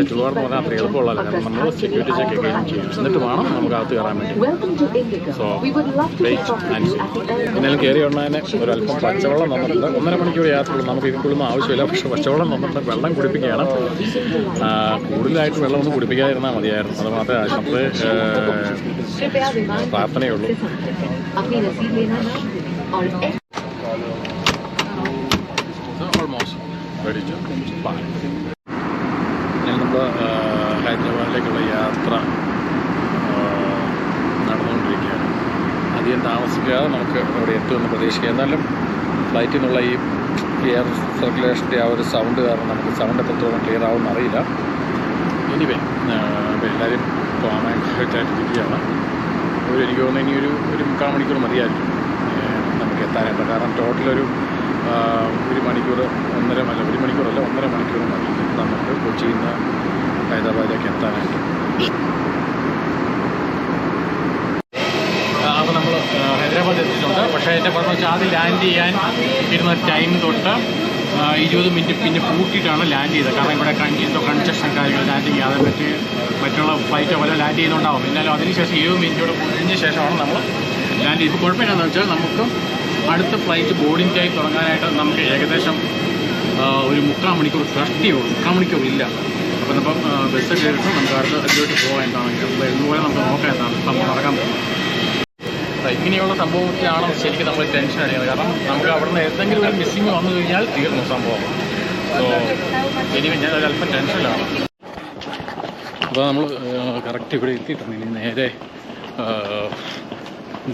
പക്ഷേ ചുടുകാടെന്ന് പറഞ്ഞാൽ അത്ര എളുപ്പമുള്ളതല്ല. കാരണം നമ്മൾ സെക്യൂരിറ്റി ചെക്ക് ഒക്കെ ചെയ്യും, എന്നിട്ട് വേണം നമുക്ക് അകത്ത് കയറാൻ വേണ്ടി. സോ വെയിറ്റ് ആൻഡ് എന്നാലും കയറി ഉടനെ ഒരല്പം പച്ചവെള്ളം തന്നിട്ടുണ്ട്. 1.5 മണിക്കൂർ യാത്രയുള്ളൂ. നമുക്ക് ഇതിനുള്ളൊന്നും ആവശ്യമില്ല, പക്ഷേ പച്ചവെള്ളം തന്നിട്ട് വെള്ളം കുടിപ്പിക്കുകയാണ്. കൂടുതലായിട്ട് വെള്ളമൊന്നും കുടിപ്പിക്കാതിരുന്നാൽ മതിയായിരുന്നു. അത് മാത്രമേ നമ്മൾ പ്രാർത്ഥനയുള്ളൂ. Almost ready to fly. നമ്മൾ ഹൈദരാബാദിലേക്കുള്ള യാത്ര നടന്നുകൊണ്ടിരിക്കുകയാണ്. അധികം താമസിക്കാതെ നമുക്ക് അവിടെ എത്തുമെന്ന് പ്രതീക്ഷിക്കുക. എന്നാലും ഫ്ലൈറ്റിൽ നിന്നുള്ള ഈ എയർ സർക്കുലേഷൻ്റെ ആ ഒരു സൗണ്ട് കാരണം നമുക്ക് സൗണ്ട് എത്രത്തോളം ക്ലിയർ ആവുമെന്ന് അറിയില്ല. എനിവേ എല്ലാവരും കോമായിട്ടായിട്ടിരിക്കുകയാണ്. എനിക്ക് തോന്നുന്നു ഇനി ഒരു 3/4 മണിക്കൂർ മതിയായിരിക്കും നമുക്ക് എത്താനായിട്ട്. കാരണം ടോട്ടലൊരു 1 മണിക്കൂർ 1.5 മണിക്കൂറല്ല 1.5 മണിക്കൂർ മതി നമുക്ക് കൊച്ചിയിൽ നിന്ന് ഹൈദരാബാദിലേക്ക് എത്താനായിട്ട്. അപ്പോൾ നമ്മൾ ഹൈദരാബാദ് എത്തിയിട്ടുണ്ട്. പക്ഷേ എൻ്റെ പറഞ്ഞ വെച്ചാൽ ആദ്യം ലാൻഡ് ചെയ്യാൻ ഇരുന്ന ടൈം തൊട്ട് 20 മിനിറ്റ് പിന്നെ കൂട്ടിയിട്ടാണ് ലാൻഡ് ചെയ്തത്. കാരണം ഇവിടെ എന്തോ കൺജക്ഷൻ കാര്യങ്ങൾ ലാൻഡിങ് ചെയ്യാതെ മറ്റുള്ള ഫ്ലൈറ്റ് പോലെ ലാൻഡ് ചെയ്യുന്നുണ്ടാവും. എന്നാലും അതിനുശേഷം 20 മിനിറ്റോട് കഴിഞ്ഞ ശേഷമാണ് നമ്മൾ ലാൻഡ് ചെയ്ത്. കുഴപ്പമില്ലെന്ന് വെച്ചാൽ നമുക്ക് അടുത്ത ഫ്ലൈറ്റ് ബോർഡിംഗ് ടൈം തുടങ്ങാനായിട്ട് നമുക്ക് ഏകദേശം ഒരു 3/4 മണിക്കൂർ കഷ്ടിയുള്ളൂ. 3/4 മണിക്കൂർ ഇല്ല. അപ്പോൾ ഇപ്പം ബസ് കയറിയിട്ട് നമുക്ക് അതിലോട്ട് പോകാൻ എന്താണെങ്കിൽ ഇതുപോലെ നമുക്ക് നോക്കാൻ എന്താണ് സംഭവം നടക്കാൻ പോകുന്നത്. ഇങ്ങനെയുള്ള സംഭവത്തിലാണ് ശരിക്കും നമ്മൾ ടെൻഷൻ അടിക്കുന്നത്. കാരണം നമുക്ക് അവിടെ നിന്ന് എന്തെങ്കിലും ഒരു മിസ്സിങ് വന്നു കഴിഞ്ഞാൽ തീർന്നു സംഭവം. സോ ഇനി ഞാൻ ഒരല്പം ടെൻഷനിലാണ്. അപ്പോൾ നമ്മൾ കറക്റ്റ് ഇവിടെ എത്തിയിട്ടുണ്ട്. ഇനി നേരെ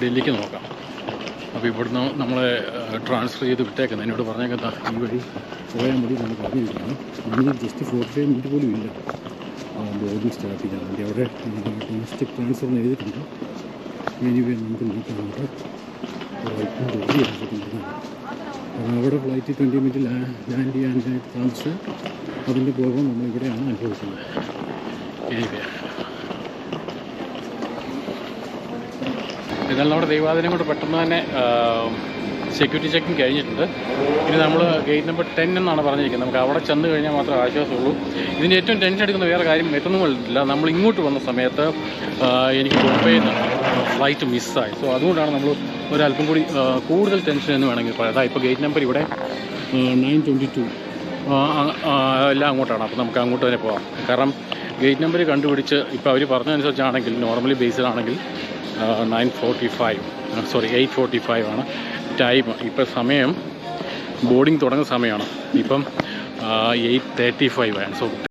ഡൽഹിക്ക് നോക്കാം. അപ്പോൾ ഇവിടുന്ന് നമ്മളെ ട്രാൻസ്ഫർ ചെയ്ത് വിട്ടേക്കുന്നത്. എന്നോട് പറഞ്ഞേക്കത്താ ഈ വഴി പോയാൽ മതി നമുക്ക് അറിഞ്ഞിരിക്കണം. ഇനി ജസ്റ്റ് 45 മിനിറ്റ് പോലും ഇല്ല ബോർഡിങ് സ്റ്റാർട്ട് ചെയ്യാൻ വേണ്ടി. അവിടെ ഡൊമസ്റ്റിക് ട്രാൻസ്ഫർ എന്ന് എഴുതിയിട്ടുണ്ട്. എനിവേ നമുക്ക് നോക്കാനുണ്ട് ഫ്ലൈറ്റും റെഡി ആക്കിയിട്ടുണ്ട്. അവിടെ ഫ്ലൈറ്റ് 20 മിനിറ്റ് ലാൻഡ് ചെയ്യാനായിട്ട് താമസിച്ച് അതിൻ്റെ പോകാൻ നമ്മളിവിടെയാണ് അനുഭവിക്കുന്നത്. എനിവേ എന്നാൽ നമ്മുടെ ദൈവാദിനം കൊണ്ട് പെട്ടെന്ന് തന്നെ സെക്യൂരിറ്റി ചെക്കിങ് കഴിഞ്ഞിട്ടുണ്ട്. ഇനി നമ്മൾ ഗേറ്റ് നമ്പർ 10 എന്നാണ് പറഞ്ഞിരിക്കുന്നത്. നമുക്ക് അവിടെ ചെന്ന് കഴിഞ്ഞാൽ മാത്രമേ ആശ്വാസമുള്ളൂ. ഇതിൻ്റെ ഏറ്റവും ടെൻഷൻ എടുക്കുന്ന വേറെ കാര്യം എത്തുന്നുമില്ല. നമ്മൾ ഇങ്ങോട്ട് വന്ന സമയത്ത് എനിക്ക് ബോംബെയിൽ നിന്ന് ഫ്ലൈറ്റ് മിസ്സായി. സോ അതുകൊണ്ടാണ് നമ്മൾ ഒരല്പം കൂടി കൂടുതൽ ടെൻഷൻ എന്ന് വേണമെങ്കിൽ പറയാം. അതായത് ഇപ്പോൾ ഗേറ്റ് നമ്പർ ഇവിടെ 922 എല്ലാം അങ്ങോട്ടാണ്. അപ്പോൾ നമുക്ക് അങ്ങോട്ട് തന്നെ പോകാം. കാരണം ഗേറ്റ് നമ്പർ കണ്ടുപിടിച്ച് ഇപ്പോൾ അവർ പറഞ്ഞതനുസരിച്ചാണെങ്കിൽ നോർമലി ബേസിലാണെങ്കിൽ 8:45 ആണ് ടൈം. ഇപ്പോൾ സമയം ബോർഡിങ് തുടങ്ങുന്ന സമയമാണ്. ഇപ്പം 8:35 ആണ്. സോ